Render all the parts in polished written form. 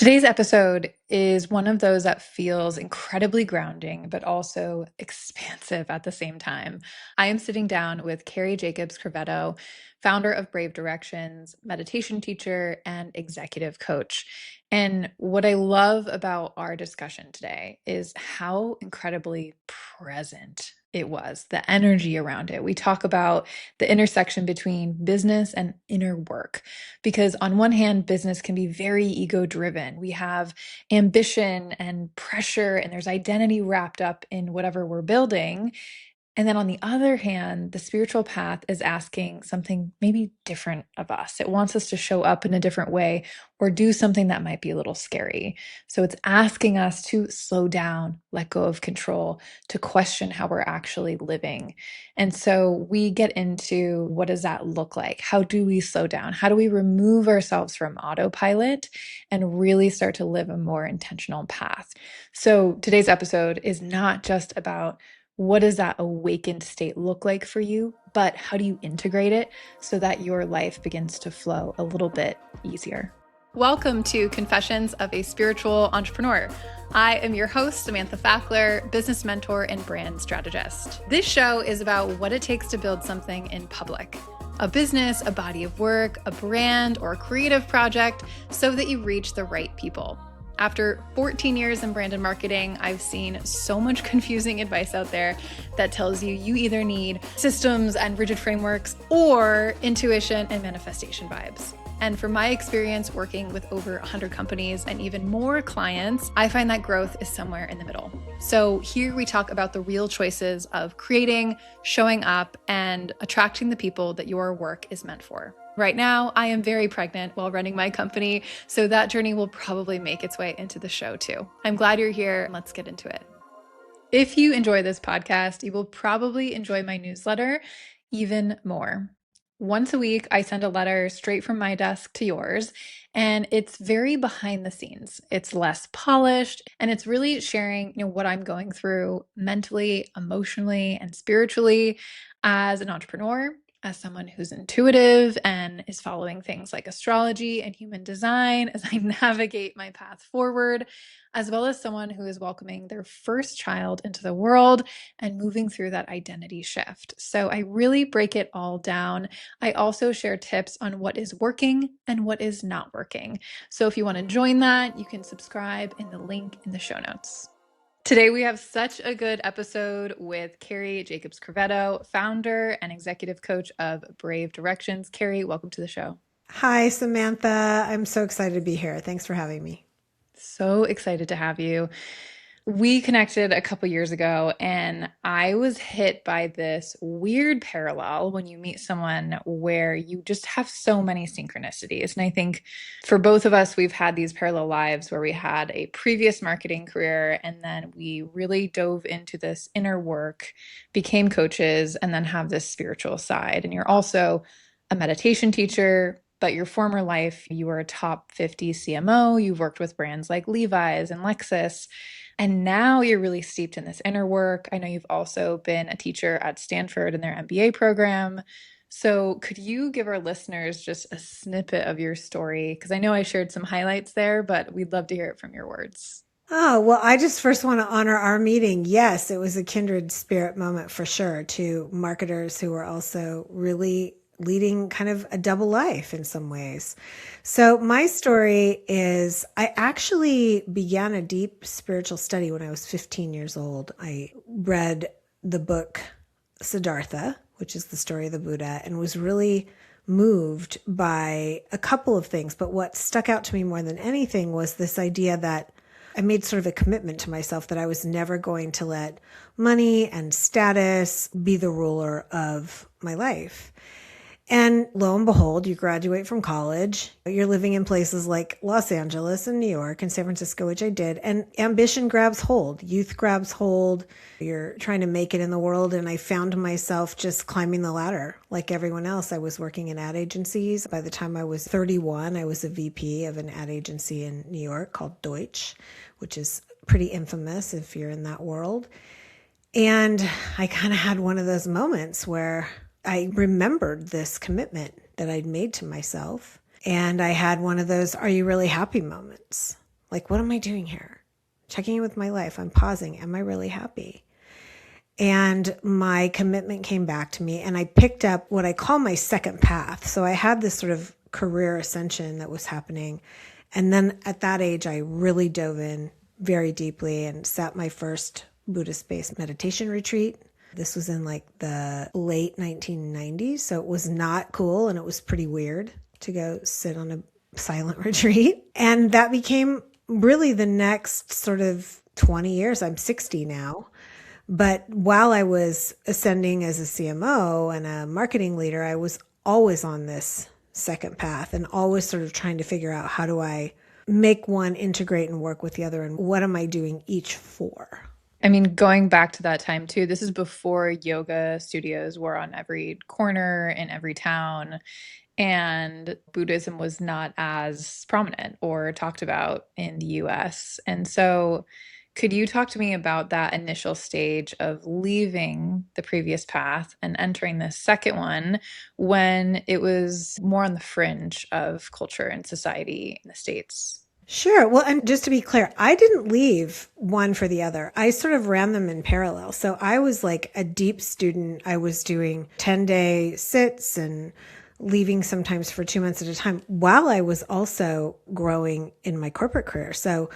Today's episode is one of those that feels incredibly grounding, but also expansive at the same time. I am sitting down with Cari Jacobs-Crovetto, founder of Brave Directions, meditation teacher, and executive coach. And what I love about our discussion today is how incredibly present it was, the energy around it. We talk about the intersection between business and inner work. Because on one hand, business can be very ego driven. We have ambition and pressure, and there's identity wrapped up in whatever we're building. And then on the other hand, the spiritual path is asking something maybe different of us. It wants us to show up in a different way or do something that might be a little scary. So it's asking us to slow down, let go of control, to question how we're actually living. And so we get into what does that look like? How do we slow down? How do we remove ourselves from autopilot and really start to live a more intentional path? So today's episode is not just about what does that awakened state look like for you, but how do you integrate it so that your life begins to flow a little bit easier? Welcome to Confessions of a Spiritual Entrepreneur. I am your host, Samantha Fackler, business mentor and brand strategist. This show is about what it takes to build something in public. A business, a body of work, a brand, or a creative project so that you reach the right people. After 14 years in brand and marketing, I've seen so much confusing advice out there that tells you either need systems and rigid frameworks or intuition and manifestation vibes. And from my experience working with over 100 companies and even more clients, I find that growth is somewhere in the middle. So here we talk about the real choices of creating, showing up, and attracting the people that your work is meant for. Right now, I am very pregnant while running my company, so that journey will probably make its way into the show too. I'm glad you're here. Let's get into it. If you enjoy this podcast, you will probably enjoy my newsletter even more. Once a week, I send a letter straight from my desk to yours, and it's very behind the scenes. It's less polished, and it's really sharing, what I'm going through mentally, emotionally, and spiritually as an entrepreneur, as someone who's intuitive and is following things like astrology and human design as I navigate my path forward, as well as someone who is welcoming their first child into the world and moving through that identity shift. So I really break it all down. I also share tips on what is working and what is not working. So if you want to join that, you can subscribe in the link in the show notes. Today, we have such a good episode with Cari Jacobs-Crovetto, founder and executive coach of Brave Directions. Cari, welcome to the show. Hi, Samantha. I'm so excited to be here. Thanks for having me. So excited to have you. We connected a couple years ago, and I was hit by this weird parallel when you meet someone where you just have so many synchronicities. And I think for both of us, we've had these parallel lives where we had a previous marketing career, and then we really dove into this inner work, became coaches, and then have this spiritual side. And you're also a meditation teacher. But your former life, you were a top 50 CMO. You've worked with brands like Levi's and Lexus. And now you're really steeped in this inner work. I know you've also been a teacher at Stanford in their MBA program. So could you give our listeners just a snippet of your story? Because I know I shared some highlights there, but we'd love to hear it from your words. Oh, well, I just first want to honor our meeting. Yes, it was a kindred spirit moment for sure. Two marketers who were also really leading kind of a double life in some ways. So my story is I actually began a deep spiritual study when I was 15 years old. I read the book Siddhartha, which is the story of the Buddha, and was really moved by a couple of things. But what stuck out to me more than anything was this idea that I made sort of a commitment to myself that I was never going to let money and status be the ruler of my life. And lo and behold, you graduate from college, you're living in places like Los Angeles and New York and San Francisco, which I did, and ambition grabs hold, youth grabs hold, you're trying to make it in the world. And I found myself just climbing the ladder like everyone else. I was working in ad agencies. By the time I was 31, I was a VP of an ad agency in New York called Deutsch, which is pretty infamous if you're in that world. And I kind of had one of those moments where I remembered this commitment that I'd made to myself. And I had one of those, are you really happy moments? Like, what am I doing here? Checking in with my life. I'm pausing. Am I really happy? And my commitment came back to me, and I picked up what I call my second path. So I had this sort of career ascension that was happening. And then at that age, I really dove in very deeply and sat my first Buddhist based meditation retreat. This was in like the late 1990s. So it was not cool, and it was pretty weird to go sit on a silent retreat. And that became really the next sort of 20 years. I'm 60 now. But while I was ascending as a CMO and a marketing leader, I was always on this second path and always sort of trying to figure out, how do I make one integrate and work with the other, and what am I doing each for? I mean, going back to that time too, this is before yoga studios were on every corner in every town, and Buddhism was not as prominent or talked about in the US. And so, could you talk to me about that initial stage of leaving the previous path and entering the second one when it was more on the fringe of culture and society in the States? Sure. Well, and just to be clear, I didn't leave one for the other. I sort of ran them in parallel. So I was like a deep student. I was doing 10-day sits and leaving sometimes for 2 months at a time, while I was also growing in my corporate career. So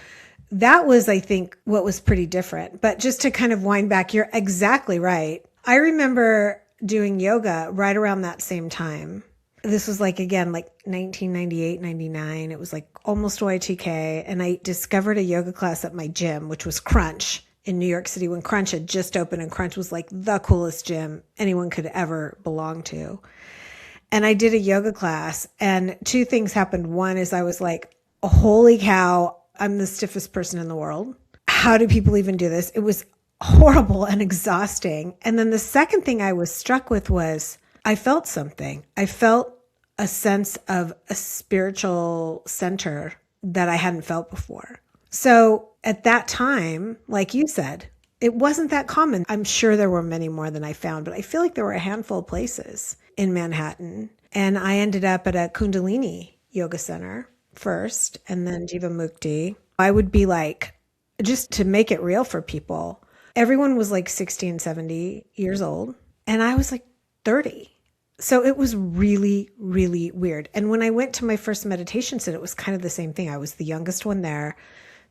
that was, I think, what was pretty different. But just to kind of wind back, you're exactly right. I remember doing yoga right around that same time. This was like, again, like 1998, 99. It was like almost Y2K. And I discovered a yoga class at my gym, which was Crunch in New York City, when Crunch had just opened, and Crunch was like the coolest gym anyone could ever belong to. And I did a yoga class, and two things happened. One is I was like, holy cow, I'm the stiffest person in the world. How do people even do this? It was horrible and exhausting. And then the second thing I was struck with was I felt something. I felt a sense of a spiritual center that I hadn't felt before. So at that time, like you said, it wasn't that common. I'm sure there were many more than I found, but I feel like there were a handful of places in Manhattan. And I ended up at a Kundalini yoga center first, and then Jivamukti. I would be like, just to make it real for people, everyone was like 60 and 70 years old, and I was like 30. So it was really, really weird. And when I went to my first meditation set, it was kind of the same thing. I was the youngest one there.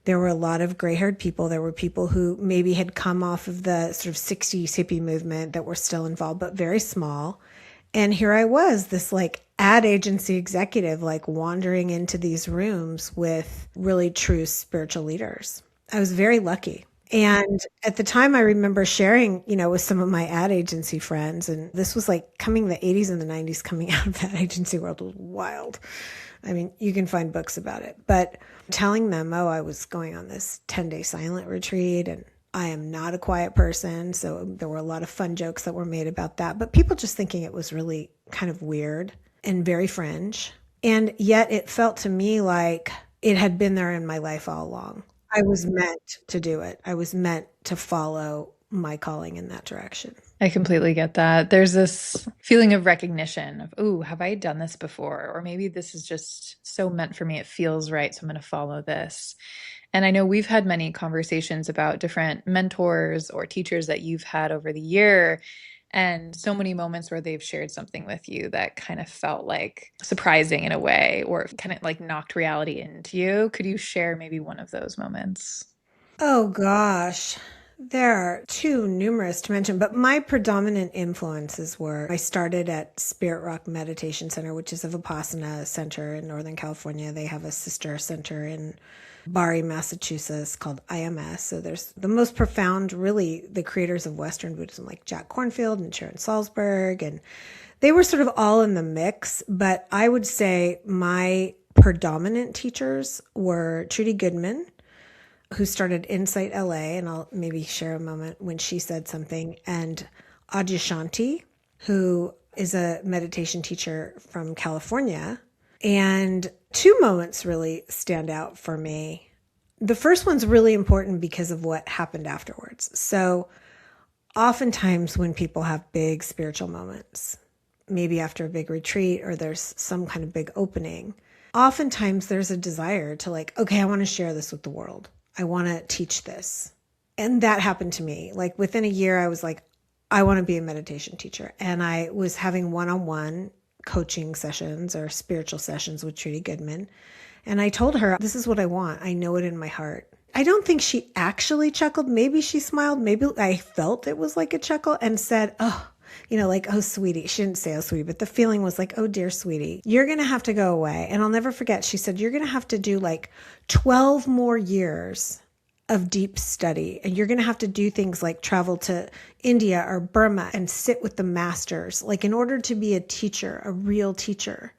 There were a lot of gray-haired people. There were people who maybe had come off of the sort of 60s hippie movement that were still involved, but very small. And here I was, this like ad agency executive, like wandering into these rooms with really true spiritual leaders. I was very lucky. And at the time, I remember sharing, with some of my ad agency friends. And this was like coming the 80s and the 90s, coming out of that agency world was wild. I mean, you can find books about it. But telling them, oh, I was going on this 10-day silent retreat, and I am not a quiet person. So there were a lot of fun jokes that were made about that. But people just thinking it was really kind of weird and very fringe. And yet it felt to me like it had been there in my life all along. I was meant to do it. I was meant to follow my calling in that direction. I completely get that. There's this feeling of recognition of, ooh, have I done this before? Or maybe this is just so meant for me. It feels right. So I'm going to follow this. And I know we've had many conversations about different mentors or teachers that you've had over the year, and so many moments where they've shared something with you that kind of felt like surprising in a way, or kind of like knocked reality into you. Could you share maybe one of those moments? Oh gosh, there are too numerous to mention, but my predominant influences were, I started at Spirit Rock Meditation Center, which is a Vipassana center in Northern California. They have a sister center in Barre, Massachusetts called IMS. So there's the most profound, really, the creators of Western Buddhism, like Jack Kornfield and Sharon Salzberg. And they were sort of all in the mix. But I would say my predominant teachers were Trudy Goodman, who started Insight LA, and I'll maybe share a moment when she said something, and Adyashanti, who is a meditation teacher from California. And two moments really stand out for me. The first one's really important because of what happened afterwards. So oftentimes when people have big spiritual moments, maybe after a big retreat or there's some kind of big opening, oftentimes there's a desire to like, okay, I want to share this with the world. I want to teach this. And that happened to me. Like within a year, I was like, I want to be a meditation teacher. And I was having one-on-one coaching sessions or spiritual sessions with Trudy Goodman. And I told her, this is what I want. I know it in my heart. I don't think she actually chuckled. Maybe she smiled. Maybe I felt it was like a chuckle and said, oh, like, oh, sweetie. She didn't say, oh, sweetie, but the feeling was like, oh, dear sweetie, you're going to have to go away. And I'll never forget, she said, you're going to have to do like 12 more years of deep study. And you're going to have to do things like travel to India or Burma and sit with the masters. Like in order to be a teacher, a real teacher,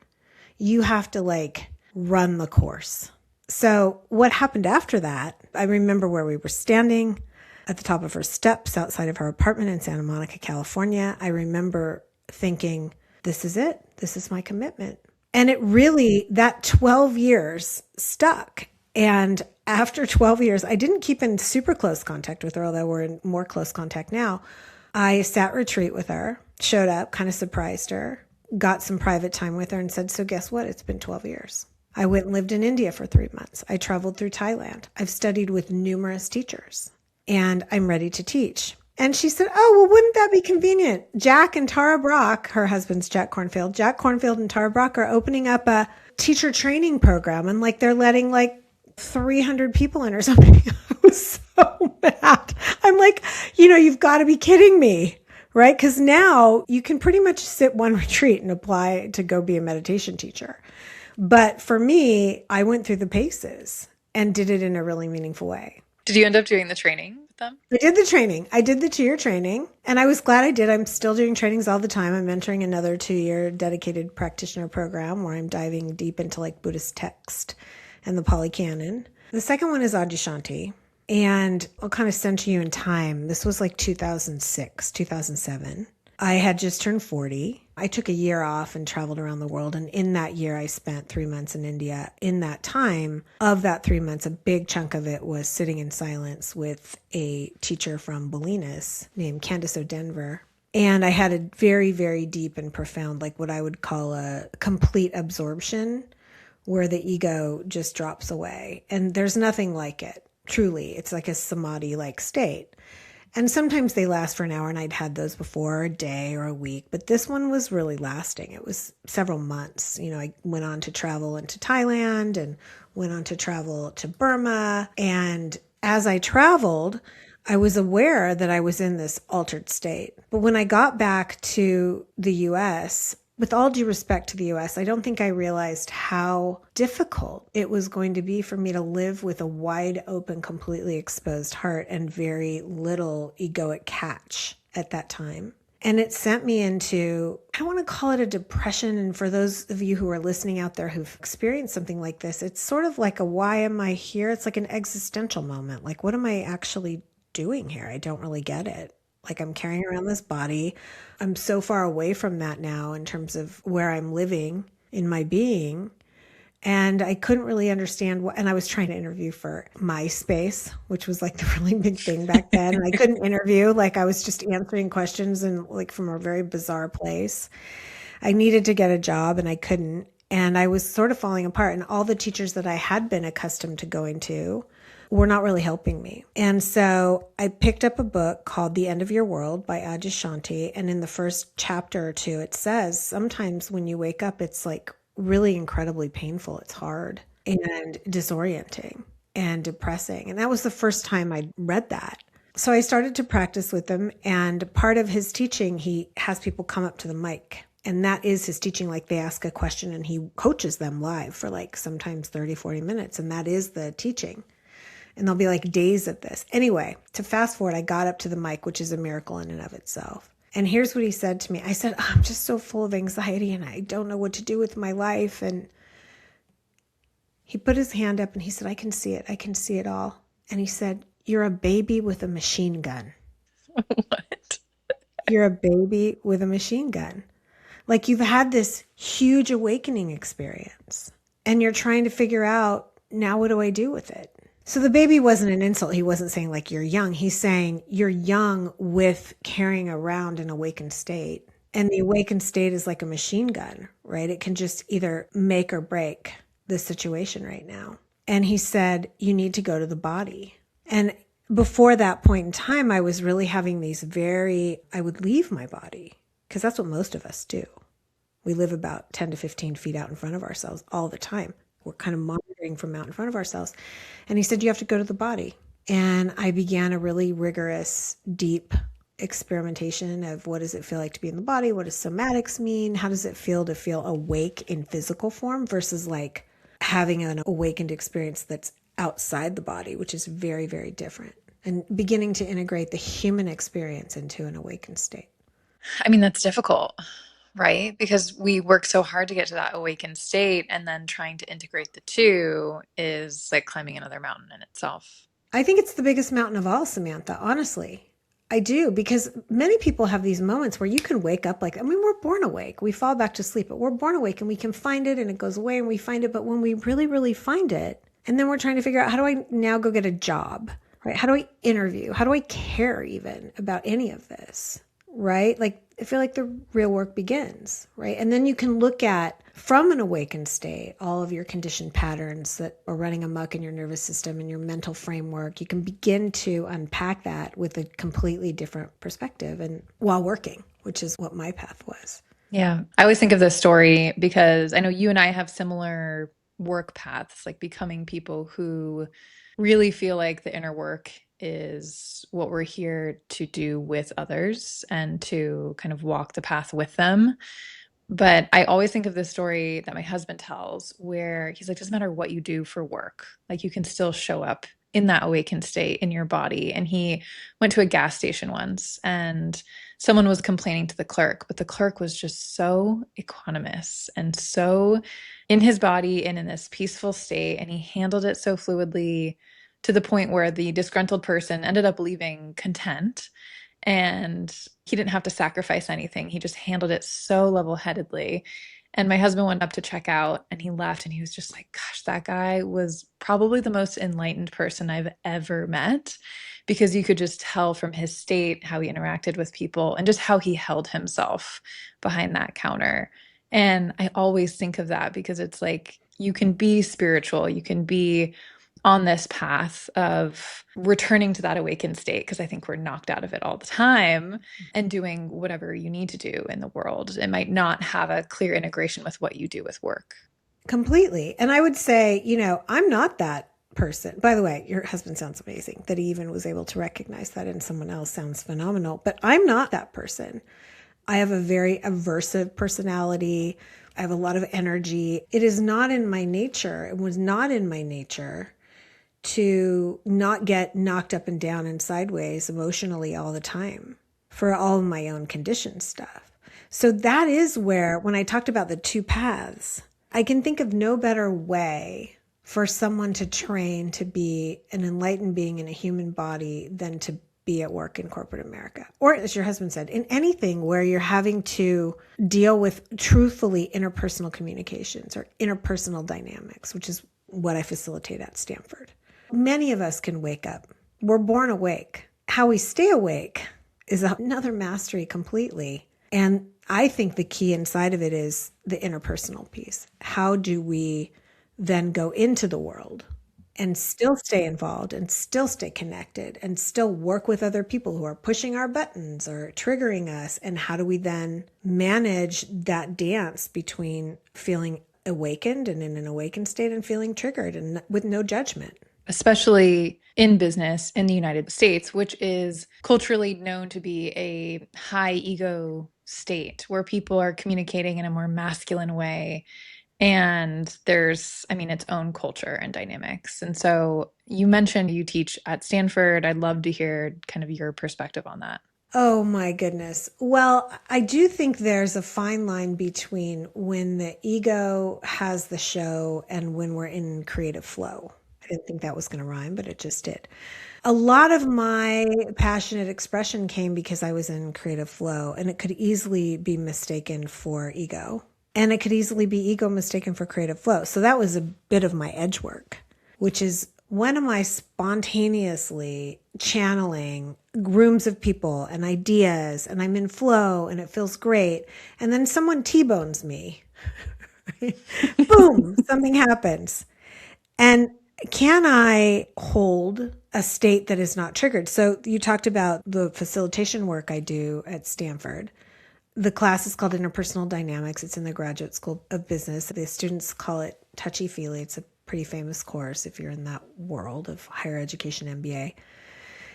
you have to like run the course. So what happened after that, I remember where we were standing at the top of her steps outside of her apartment in Santa Monica, California. I remember thinking, this is it. This is my commitment. And it really, that 12 years stuck. And after 12 years, I didn't keep in super close contact with her, although we're in more close contact now. I sat retreat with her, showed up, kind of surprised her, got some private time with her and said, so guess what? It's been 12 years. I went and lived in India for 3 months. I traveled through Thailand. I've studied with numerous teachers and I'm ready to teach. And she said, oh, well, wouldn't that be convenient? Jack and Tara Brock, her husband's Jack Kornfield and Tara Brock are opening up a teacher training program. And like, they're letting like 300 people in or something. I was so mad. I'm like, you've got to be kidding me, right? Because now you can pretty much sit one retreat and apply to go be a meditation teacher. But for me, I went through the paces and did it in a really meaningful way. Did you end up doing the training with them? I did the training. I did the 2-year training and I was glad I did. I'm still doing trainings all the time. I'm mentoring another 2-year dedicated practitioner program where I'm diving deep into like Buddhist text and the Pali Canon. The second one is Adyashanti. And I'll kind of center you in time. This was like 2006, 2007. I had just turned 40. I took a year off and traveled around the world. And in that year, I spent 3 months in India. In that time, of that 3 months, a big chunk of it was sitting in silence with a teacher from Bolinas named Candace O'Denver. And I had a very, very deep and profound, like what I would call a complete absorption where the ego just drops away. And there's nothing like it. Truly, it's like a samadhi-like state. And sometimes they last for an hour, and I'd had those before, a day or a week, but this one was really lasting. It was several months. I went on to travel into Thailand and went on to travel to Burma. And as I traveled, I was aware that I was in this altered state. But when I got back to the US, with all due respect to the US, I don't think I realized how difficult it was going to be for me to live with a wide open, completely exposed heart and very little egoic catch at that time. And it sent me into, I don't want to call it a depression. And for those of you who are listening out there who've experienced something like this, it's sort of like a, why am I here? It's like an existential moment. Like, what am I actually doing here? I don't really get it. Like I'm carrying around this body. I'm so far away from that now in terms of where I'm living in my being. And I couldn't really understand what, and I was trying to interview for MySpace, which was like the really big thing back then. And I couldn't interview, like I was just answering questions and like from a very bizarre place. I needed to get a job and I couldn't. And I was sort of falling apart. And all the teachers that I had been accustomed to going to were not really helping me. And so I picked up a book called The End of Your World by Adyashanti. And in the first chapter or two, it says, sometimes when you wake up, it's like really incredibly painful. It's hard and disorienting and depressing. And that was the first time I read that. So I started to practice with him. And part of his teaching, he has people come up to the mic. And that is his teaching. Like they ask a question and he coaches them live for like sometimes 30, 40 minutes. And that is the teaching. And there'll be like days of this. Anyway, to fast forward, I got up to the mic, which is a miracle in and of itself. And here's what he said to me. I said, I'm just so full of anxiety and I don't know what to do with my life. And he put his hand up and he said, I can see it. I can see it all. And he said, you're a baby with a machine gun. What? You're a baby with a machine gun. Like you've had this huge awakening experience and you're trying to figure out, now what do I do with it? So the baby wasn't an insult. He wasn't saying like you're young. He's saying you're young with carrying around an awakened state. And the awakened state is like a machine gun, right? It can just either make or break the situation right now. And he said, you need to go to the body. And before that point in time, I was really having I would leave my body because that's what most of us do. We live about 10 to 15 feet out in front of ourselves all the time. We're kind of monitoring from out in front of ourselves. And he said, you have to go to the body. And I began a really rigorous, deep experimentation of what does it feel like to be in the body? What does somatics mean? How does it feel to feel awake in physical form versus like having an awakened experience that's outside the body, which is very, very different. And beginning to integrate the human experience into an awakened state. I mean, that's difficult, right? Because we work so hard to get to that awakened state, and then trying to integrate the two is like climbing another mountain in itself. I think it's the biggest mountain of all, Samantha, honestly. I do, because many people have these moments where you can wake up like, I mean, we're born awake. We fall back to sleep, but we're born awake and we can find it and it goes away and we find it. But when we really, really find it, and then we're trying to figure out how do I now go get a job, right? How do I interview? How do I care even about any of this, right? Like, I feel like the real work begins, right? And then you can look at from an awakened state, all of your conditioned patterns that are running amok in your nervous system and your mental framework. You can begin to unpack that with a completely different perspective and while working, which is what my path was. Yeah. I always think of this story because I know you and I have similar work paths, like becoming people who really feel like the inner work is what we're here to do with others and to kind of walk the path with them. But I always think of this story that my husband tells where he's like, doesn't matter what you do for work, like you can still show up in that awakened state in your body. And he went to a gas station once and someone was complaining to the clerk, but the clerk was just so equanimous and so in his body and in this peaceful state. And he handled it so fluidly to the point where the disgruntled person ended up leaving content and he didn't have to sacrifice anything. He just handled it so level-headedly. And my husband went up to check out and he left and he was just like, gosh, that guy was probably the most enlightened person I've ever met because you could just tell from his state how he interacted with people and just how he held himself behind that counter. And I always think of that because it's like you can be spiritual, you can be on this path of returning to that awakened state because I think we're knocked out of it all the time and doing whatever you need to do in the world. It might not have a clear integration with what you do with work. Completely. And I would say, I'm not that person. By the way, your husband sounds amazing. That he even was able to recognize that in someone else sounds phenomenal. But I'm not that person. I have a very aversive personality. I have a lot of energy. It is not in my nature. It was not in my nature to not get knocked up and down and sideways emotionally all the time for all of my own conditioned stuff. So that is where, when I talked about the two paths, I can think of no better way for someone to train to be an enlightened being in a human body than to be at work in corporate America. Or as your husband said, in anything where you're having to deal with truthfully interpersonal communications or interpersonal dynamics, which is what I facilitate at Stanford. Many of us can wake up. We're born awake. How we stay awake is another mastery completely. And I think the key inside of it is the interpersonal piece. How do we then go into the world and still stay involved and still stay connected and still work with other people who are pushing our buttons or triggering us? And how do we then manage that dance between feeling awakened and in an awakened state and feeling triggered and with no judgment? Especially in business in the United States, which is culturally known to be a high ego state where people are communicating in a more masculine way. And there's, I mean, its own culture and dynamics. And so you mentioned you teach at Stanford. I'd love to hear kind of your perspective on that. Oh my goodness. Well, I do think there's a fine line between when the ego has the show and when we're in creative flow. I didn't think that was going to rhyme, but it just did. A lot of my passionate expression came because I was in creative flow, and it could easily be mistaken for ego. And it could easily be ego mistaken for creative flow. So that was a bit of my edge work, which is when am I spontaneously channeling rooms of people and ideas, and I'm in flow and it feels great. And then someone T-bones me right? Boom, something happens. And can I hold a state that is not triggered? So you talked about the facilitation work I do at Stanford. The class is called Interpersonal Dynamics. It's in the Graduate School of Business. The students call it touchy feely. It's a pretty famous course if you're in that world of higher education MBA.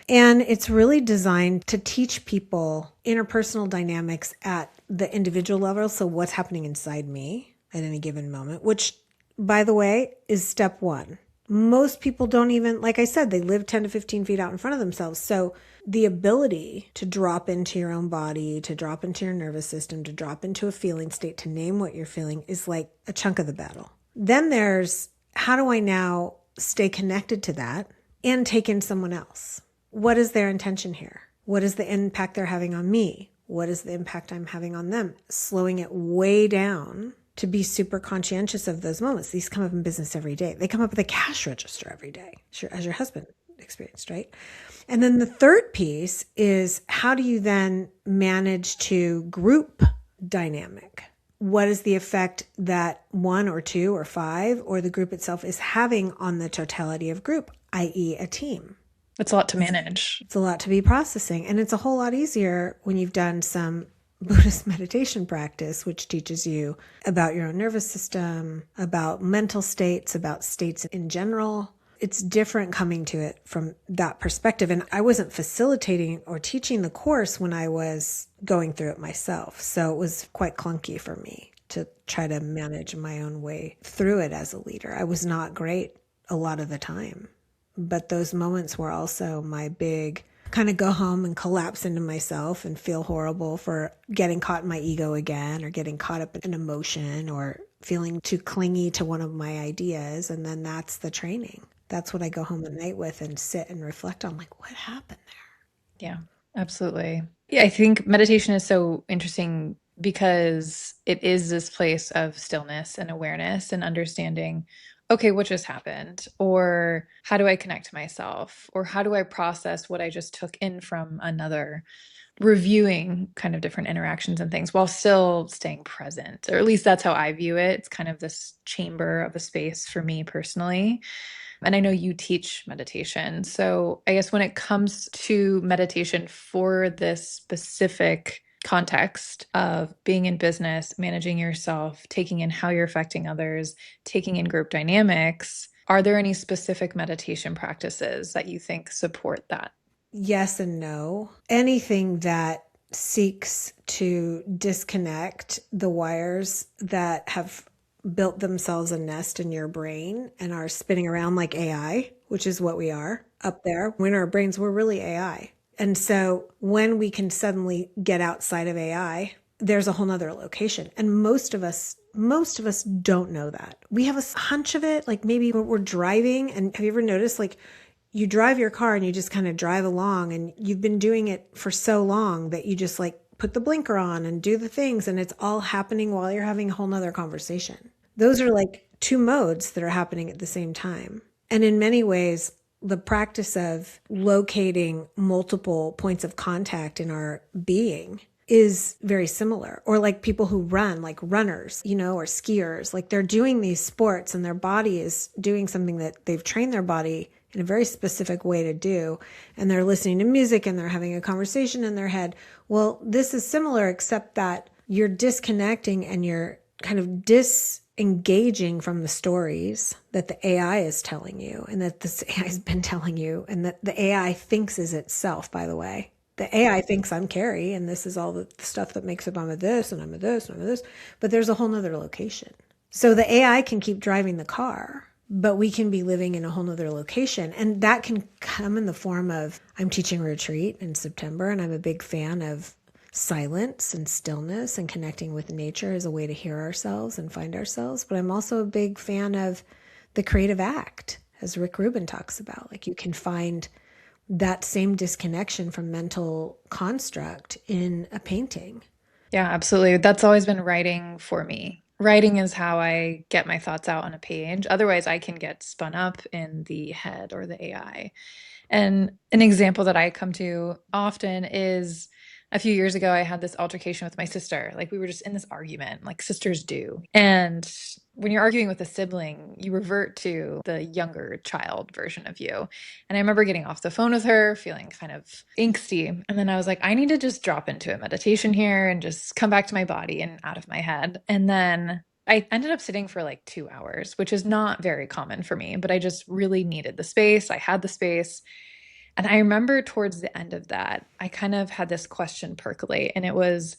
And it's really designed to teach people interpersonal dynamics at the individual level. So, what's happening inside me at any given moment, which, by the way, is step one. Most people don't even, like I said, they live 10 to 15 feet out in front of themselves. So, the ability to drop into your own body, to drop into your nervous system, to drop into a feeling state, to name what you're feeling is like a chunk of the battle. Then there's how do I now stay connected to that and take in someone else? What is their intention here? What is the impact they're having on me? What is the impact I'm having on them? Slowing it way down to be super conscientious of those moments. These come up in business every day. They come up at the cash register every day, as your husband experienced, right? And then the third piece is how do you then manage to group dynamic? What is the effect that one or two or five or the group itself is having on the totality of group, i.e. a team? It's a lot to manage. It's a lot to be processing. And it's a whole lot easier when you've done some Buddhist meditation practice, which teaches you about your own nervous system, about mental states, about states in general. It's different coming to it from that perspective. And I wasn't facilitating or teaching the course when I was going through it myself. So it was quite clunky for me to try to manage my own way through it as a leader. I was not great a lot of the time. But those moments were also my big kind of go home and collapse into myself and feel horrible for getting caught in my ego again or getting caught up in emotion or feeling too clingy to one of my ideas. And then that's the training. That's what I go home at night with and sit and reflect on, like, what happened there? Yeah, absolutely. Yeah, I think meditation is so interesting because it is this place of stillness and awareness and understanding, okay, what just happened? Or how do I connect to myself? Or how do I process what I just took in from another? Reviewing kind of different interactions and things while still staying present, or at least that's how I view it. It's kind of this chamber of a space for me personally. And I know you teach meditation. So I guess when it comes to meditation for this specific context of being in business, managing yourself, taking in how you're affecting others, taking in group dynamics, are there any specific meditation practices that you think support that? Yes and no. Anything that seeks to disconnect the wires that have built themselves a nest in your brain and are spinning around like AI, which is what we are up there. When our brains, we're really AI. And so when we can suddenly get outside of AI, there's a whole nother location. And most of us don't know that. We have a hunch of it, like maybe we're driving. And have you ever noticed, like, you drive your car and you just kind of drive along and you've been doing it for so long that you just like put the blinker on and do the things and it's all happening while you're having a whole nother conversation. Those are like two modes that are happening at the same time. And in many ways, the practice of locating multiple points of contact in our being is very similar. Or like people who run, like runners, or skiers, like they're doing these sports and their body is doing something that they've trained their body in a very specific way to do. And they're listening to music and they're having a conversation in their head. Well, this is similar, except that you're disconnecting and you're kind of disengaging from the stories that the AI is telling you and that this AI has been telling you and that the AI thinks is itself, by the way. The AI thinks I'm Cari and this is all the stuff that makes up I'm a this and I'm a this and I'm a this, but there's a whole nother location. So the AI can keep driving the car, but we can be living in a whole nother location. And that can come in the form of, I'm teaching a retreat in September and I'm a big fan of silence and stillness and connecting with nature as a way to hear ourselves and find ourselves. But I'm also a big fan of the creative act, as Rick Rubin talks about. Like you can find that same disconnection from mental construct in a painting. Yeah, absolutely. That's always been writing for me. Writing is how I get my thoughts out on a page. Otherwise, I can get spun up in the head or the AI. And an example that I come to often is A few years ago, I had this altercation with my sister. Like we were just in this argument, like sisters do. And when you're arguing with a sibling, you revert to the younger child version of you. And I remember getting off the phone with her, feeling kind of angsty. And then I was like, I need to just drop into a meditation here and just come back to my body and out of my head. And then I ended up sitting for like 2 hours, which is not very common for me, but I just really needed the space. I had the space. And I remember towards the end of that, I kind of had this question percolate, and it was,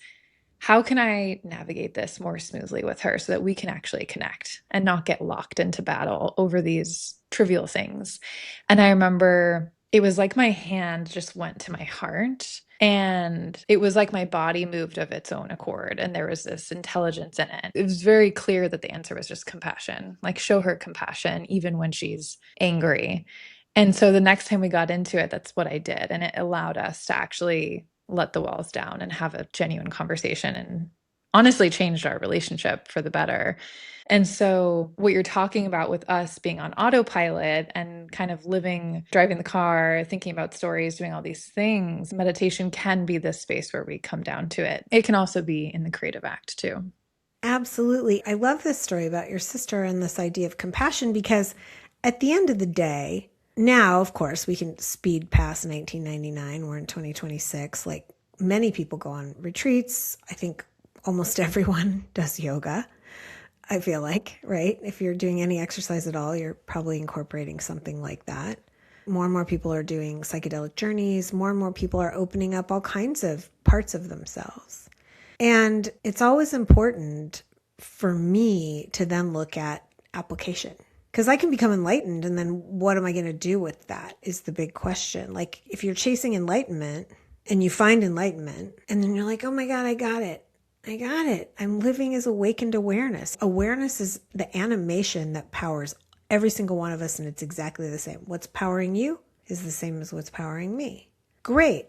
how can I navigate this more smoothly with her so that we can actually connect and not get locked into battle over these trivial things? And I remember it was like my hand just went to my heart. And it was like my body moved of its own accord, and there was this intelligence in it. It was very clear that the answer was just compassion, like show her compassion, even when she's angry. And so the next time we got into it, that's what I did. And it allowed us to actually let the walls down and have a genuine conversation, and honestly changed our relationship for the better. And so, what you're talking about with us being on autopilot and kind of living, driving the car, thinking about stories, doing all these things, meditation can be this space where we come down to it. It can also be in the creative act, too. Absolutely. I love this story about your sister and this idea of compassion because at the end of the day, now, of course, we can speed past 1999. We're in 2026. Like many people go on retreats. I think almost everyone does yoga. I feel like, right? If you're doing any exercise at all, you're probably incorporating something like that. More and more people are doing psychedelic journeys. More and more people are opening up all kinds of parts of themselves. And it's always important for me to then look at application. Because I can become enlightened, and then what am I going to do with that is the big question. Like if you're chasing enlightenment and you find enlightenment, and then you're like, oh my God, I got it. I got it. I'm living as awakened awareness. Awareness is the animation that powers every single one of us, and it's exactly the same. What's powering you is the same as what's powering me. Great.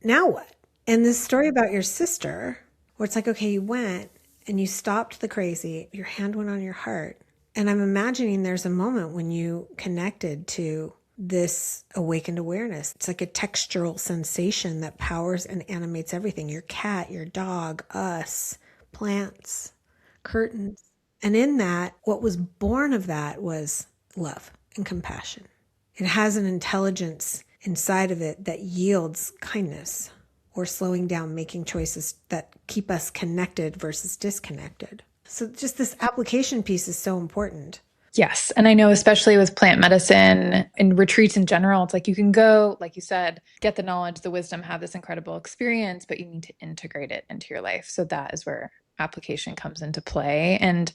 Now what? And this story about your sister, where it's like, okay, you went and you stopped the crazy, your hand went on your heart. And I'm imagining there's a moment when you connected to this awakened awareness. It's like a textural sensation that powers and animates everything. Your cat, your dog, us, plants, curtains. And in that, what was born of that was love and compassion. It has an intelligence inside of it that yields kindness or slowing down, making choices that keep us connected versus disconnected. So just this application piece is so important. Yes. And I know, especially with plant medicine and retreats in general, it's like you can go, like you said, get the knowledge, the wisdom, have this incredible experience, but you need to integrate it into your life. So that is where application comes into play. And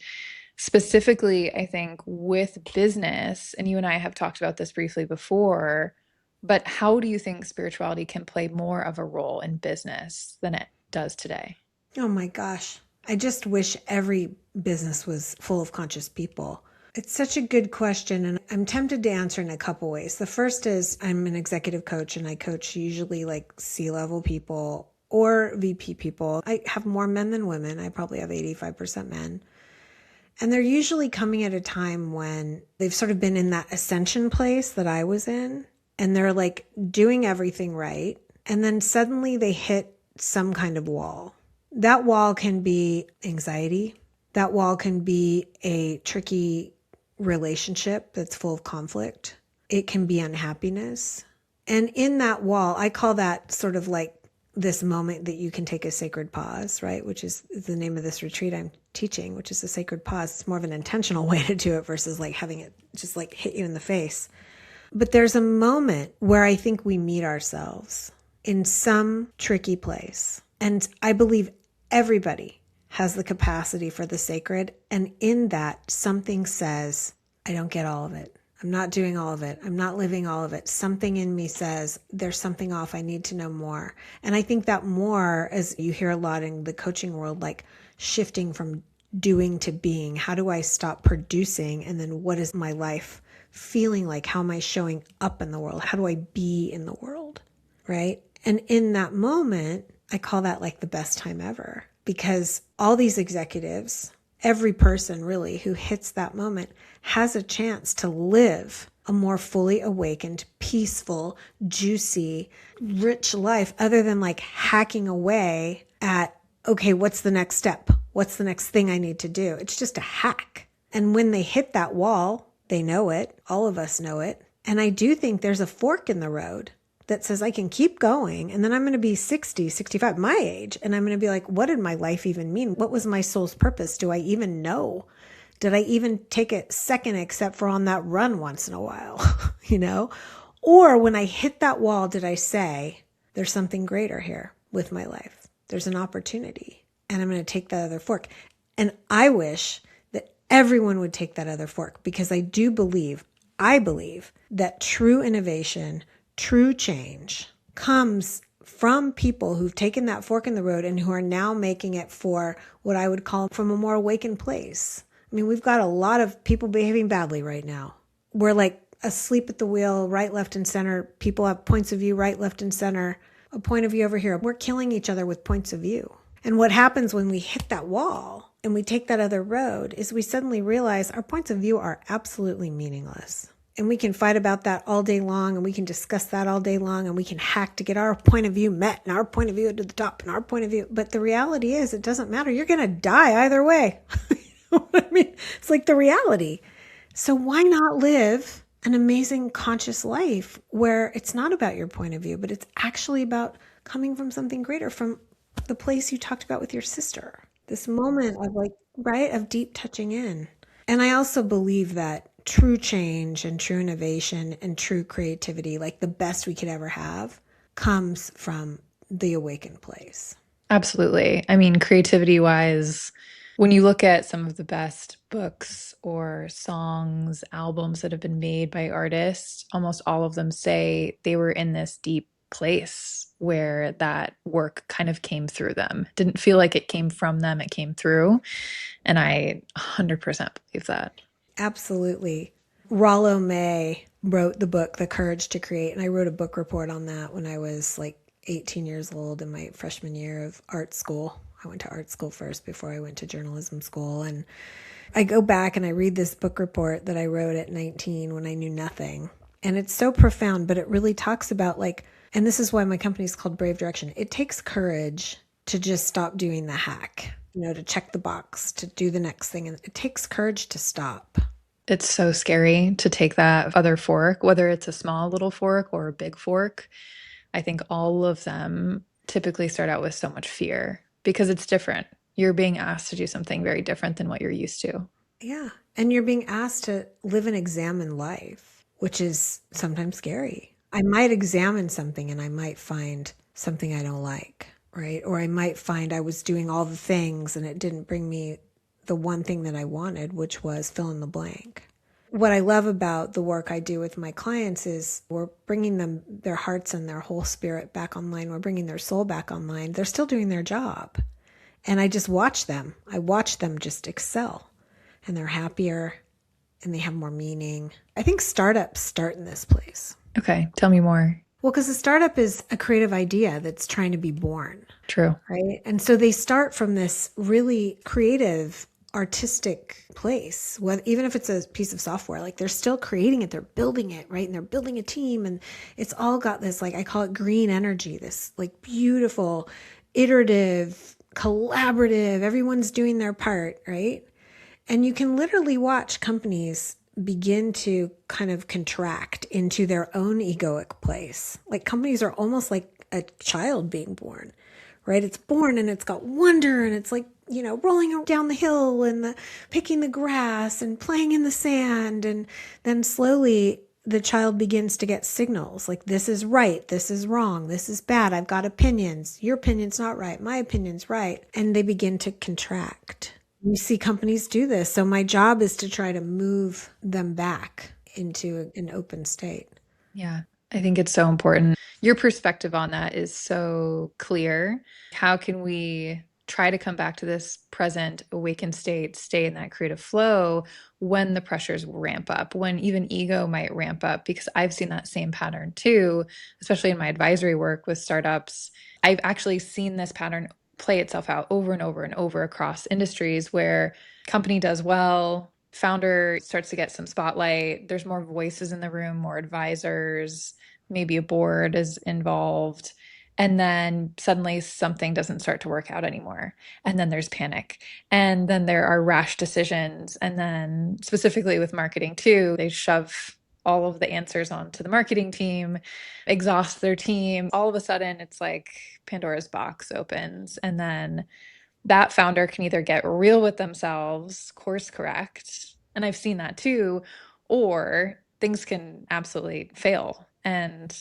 specifically, I think with business, and you and I have talked about this briefly before, but how do you think spirituality can play more of a role in business than it does today? Oh my gosh. I just wish every business was full of conscious people. It's such a good question, and I'm tempted to answer in a couple ways. The first is I'm an executive coach, and I coach usually like C-level people or VP people. I have more men than women. I probably have 85% men. And they're usually coming at a time when they've sort of been in that ascension place that I was in, and they're like doing everything right. And then suddenly they hit some kind of wall. That wall can be anxiety. That wall can be a tricky relationship that's full of conflict. It can be unhappiness. And in that wall, I call that sort of like this moment that you can take a sacred pause, right? Which is the name of this retreat I'm teaching, which is a sacred pause. It's more of an intentional way to do it versus like having it just like hit you in the face. But there's a moment where I think we meet ourselves in some tricky place. And I believe everybody has the capacity for the sacred. And in that, something says, I don't get all of it. I'm not doing all of it. I'm not living all of it. Something in me says there's something off. I need to know more. And I think that more, as you hear a lot in the coaching world, like shifting from doing to being. How do I stop producing? And then what is my life feeling like? How am I showing up in the world? How do I be in the world? Right? And in that moment, I call that like the best time ever, because all these executives, every person really who hits that moment has a chance to live a more fully awakened, peaceful, juicy, rich life other than like hacking away at, okay, what's the next step? What's the next thing I need to do? It's just a hack. And when they hit that wall, they know it. All of us know it. And I do think there's a fork in the road that says I can keep going. And then I'm going to be 60, 65, my age. And I'm going to be like, what did my life even mean? What was my soul's purpose? Do I even know? Did I even take a second except for on that run once in a while, you know? Or when I hit that wall, did I say, there's something greater here with my life? There's an opportunity and I'm going to take that other fork. And I wish that everyone would take that other fork because I believe that true innovation, true change comes from people who've taken that fork in the road and who are now making it for what I would call from a more awakened place. I mean, we've got a lot of people behaving badly right now. We're like asleep at the wheel, right, left, and center. People have points of view, right, left, and center. A point of view over here. We're killing each other with points of view. And what happens when we hit that wall and we take that other road is we suddenly realize our points of view are absolutely meaningless. And we can fight about that all day long and we can discuss that all day long and we can hack to get our point of view met and our point of view to the top and our point of view. But the reality is it doesn't matter. You're going to die either way. You know what I mean? It's like the reality. So why not live an amazing conscious life where it's not about your point of view, but it's actually about coming from something greater, from the place you talked about with your sister. This moment of like, right, of deep touching in. And I also believe that true change and true innovation and true creativity, like the best we could ever have, comes from the awakened place. Absolutely. I mean, creativity wise, when you look at some of the best books or songs, albums that have been made by artists, almost all of them say they were in this deep place where that work kind of came through them. Didn't feel like it came from them, it came through. And I 100% believe that. Absolutely. Rollo May wrote the book, The Courage to Create, and I wrote a book report on that when I was like 18 years old in my freshman year of art school. I went to art school first before I went to journalism school. And I go back and I read this book report that I wrote at 19 when I knew nothing. And it's so profound, but it really talks about like, and this is why my company is called Brave Direction. It takes courage to just stop doing the hack, you know, to check the box, to do the next thing. And it takes courage to stop. It's so scary to take that other fork, whether it's a small little fork or a big fork. I think all of them typically start out with so much fear because it's different. You're being asked to do something very different than what you're used to. Yeah. And you're being asked to live and examine life, which is sometimes scary. I might examine something and I might find something I don't like, right? Or I might find I was doing all the things and it didn't bring me the one thing that I wanted, which was fill in the blank. What I love about the work I do with my clients is we're bringing them their hearts and their whole spirit back online. We're bringing their soul back online. They're still doing their job. And I just watch them. I watch them just excel. And they're happier and they have more meaning. I think startups start in this place. Okay, tell me more. Well, because a startup is a creative idea that's trying to be born. True. Right? And so they start from this really creative, artistic place. Even if it's a piece of software, like they're still creating it, they're building it, right? And they're building a team and it's all got this, like I call it green energy, this like beautiful, iterative, collaborative, everyone's doing their part, right? And you can literally watch companies begin to kind of contract into their own egoic place. Like companies are almost like a child being born, right? It's born and it's got wonder and it's like, you know, rolling down the hill and picking the grass and playing in the sand. And then slowly the child begins to get signals like this is right, this is wrong, this is bad, I've got opinions, your opinion's not right, my opinion's right. And they begin to contract. You see companies do this. So my job is to try to move them back into an open state. Yeah, I think it's so important. Your perspective on that is so clear. How can we try to come back to this present awakened state, stay in that creative flow when the pressures will ramp up, when even ego might ramp up? Because I've seen that same pattern too, especially in my advisory work with startups. I've actually seen this pattern play itself out over and over and over across industries where company does well, founder starts to get some spotlight. There's more voices in the room, more advisors, maybe a board is involved. And then suddenly something doesn't start to work out anymore. And then there's panic. And then there are rash decisions. And then, specifically with marketing, too, they shove all of the answers onto the marketing team, exhaust their team. All of a sudden, it's like Pandora's box opens. And then that founder can either get real with themselves, course correct, and I've seen that too, or things can absolutely fail. And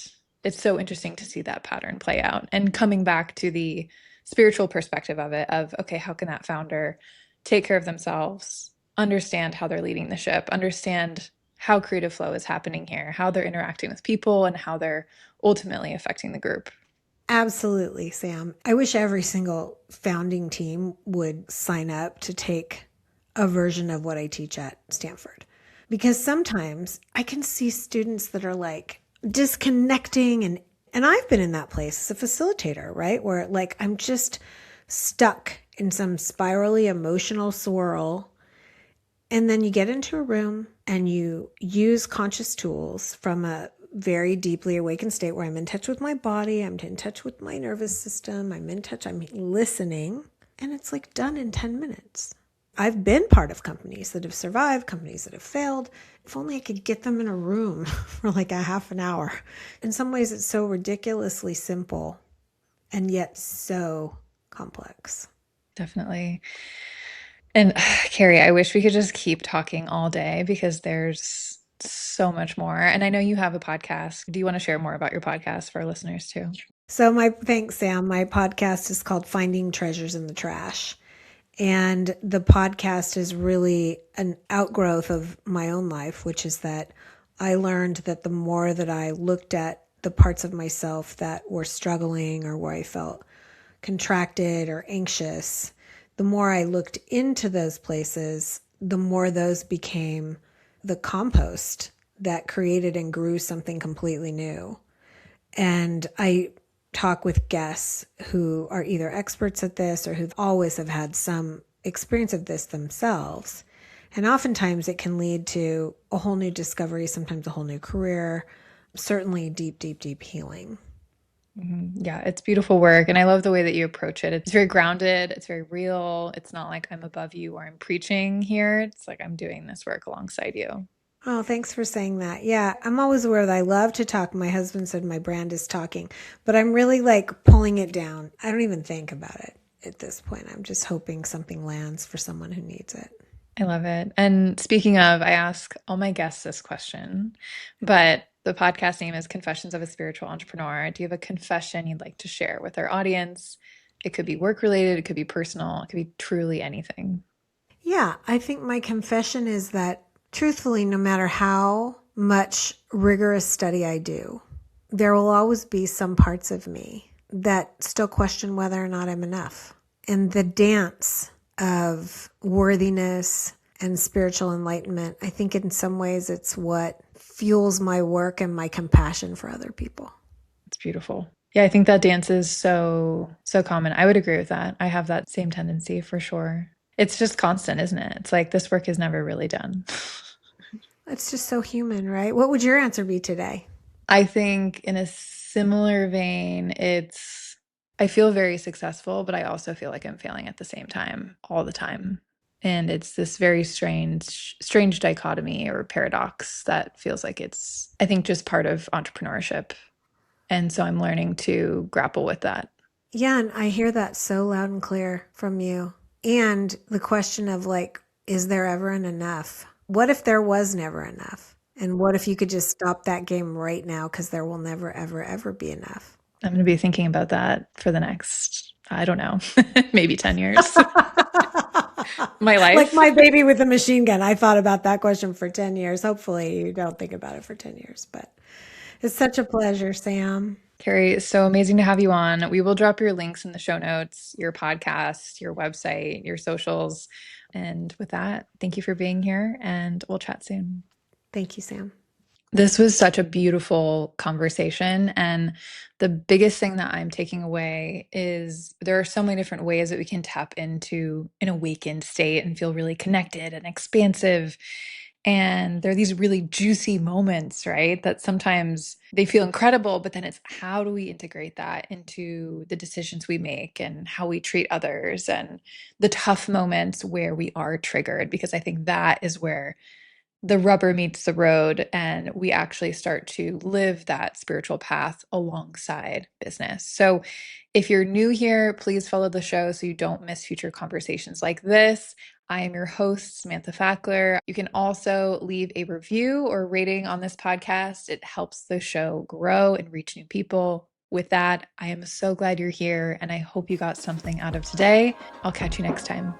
it's so interesting to see that pattern play out. And coming back to the spiritual perspective of it, of, okay, how can that founder take care of themselves, understand how they're leading the ship, understand how creative flow is happening here, how they're interacting with people, and how they're ultimately affecting the group. Absolutely, Sam. I wish every single founding team would sign up to take a version of what I teach at Stanford. Because sometimes I can see students that are like disconnecting and I've been in that place as a facilitator, right? Where like I'm just stuck in some spirally emotional swirl. And then you get into a room and you use conscious tools from a very deeply awakened state where I'm in touch with my body, I'm in touch with my nervous system, I'm in touch, I'm listening, and it's like done in 10 minutes. I've been part of companies that have survived, companies that have failed. If only I could get them in a room for like a half an hour. In some ways, it's so ridiculously simple and yet so complex. Definitely. And Carrie, I wish we could just keep talking all day because there's so much more. And I know you have a podcast. Do you want to share more about your podcast for our listeners too? So thanks, Sam. My podcast is called Finding Treasures in the Trash. And the podcast is really an outgrowth of my own life, which is that I learned that the more that I looked at the parts of myself that were struggling or where I felt contracted or anxious, the more I looked into those places, the more those became the compost that created and grew something completely new. And I talk with guests who are either experts at this or who always have had some experience of this themselves. And oftentimes it can lead to a whole new discovery, sometimes a whole new career, certainly deep, deep, deep healing. Yeah, it's beautiful work. And I love the way that you approach it. It's very grounded, it's very real. It's not like I'm above you or I'm preaching here. It's like I'm doing this work alongside you. Oh, thanks for saying that. Yeah, I'm always aware that I love to talk. My husband said my brand is talking, but I'm really like pulling it down. I don't even think about it at this point. I'm just hoping something lands for someone who needs it. I love it. And speaking of, I ask all my guests this question, but the podcast name is Confessions of a Spiritual Entrepreneur. Do you have a confession you'd like to share with our audience? It could be work related, it could be personal, it could be truly anything. Yeah, I think my confession is that truthfully, no matter how much rigorous study I do, there will always be some parts of me that still question whether or not I'm enough. And the dance of worthiness and spiritual enlightenment, I think in some ways it's what fuels my work and my compassion for other people. It's beautiful. Yeah, I think that dance is so common. I would agree with that. I have that same tendency for sure. It's just constant, isn't it? It's like this work is never really done. It's just so human, right? What would your answer be today? I think in a similar vein, I feel very successful, but I also feel like I'm failing at the same time all the time. And it's this very strange dichotomy or paradox that feels like it's, I think, just part of entrepreneurship. And so I'm learning to grapple with that. Yeah, and I hear that so loud and clear from you. And the question of like, is there ever an enough? What if there was never enough? And what if you could just stop that game right now because there will never, ever, ever be enough? I'm going to be thinking about that for the next, I don't know, maybe 10 years. My Like life. my baby with the machine gun. I thought about that question for 10 years. Hopefully you don't think about it for 10 years, but it's such a pleasure, Sam. Carrie, it's so amazing to have you on. We will drop your links in the show notes, your podcast, your website, your socials. And with that, thank you for being here and we'll chat soon. Thank you, Sam. This was such a beautiful conversation. And the biggest thing that I'm taking away is there are so many different ways that we can tap into an awakened state and feel really connected and expansive. And there are these really juicy moments, right? That sometimes they feel incredible, but then it's how do we integrate that into the decisions we make and how we treat others and the tough moments where we are triggered? Because I think that is where the rubber meets the road and we actually start to live that spiritual path alongside business. So, if you're new here, please follow the show so you don't miss future conversations like this. I am your host, Samantha Fackler. You can also leave a review or rating on this podcast. It helps the show grow and reach new people. With that, I am so glad you're here and I hope you got something out of today. I'll catch you next time.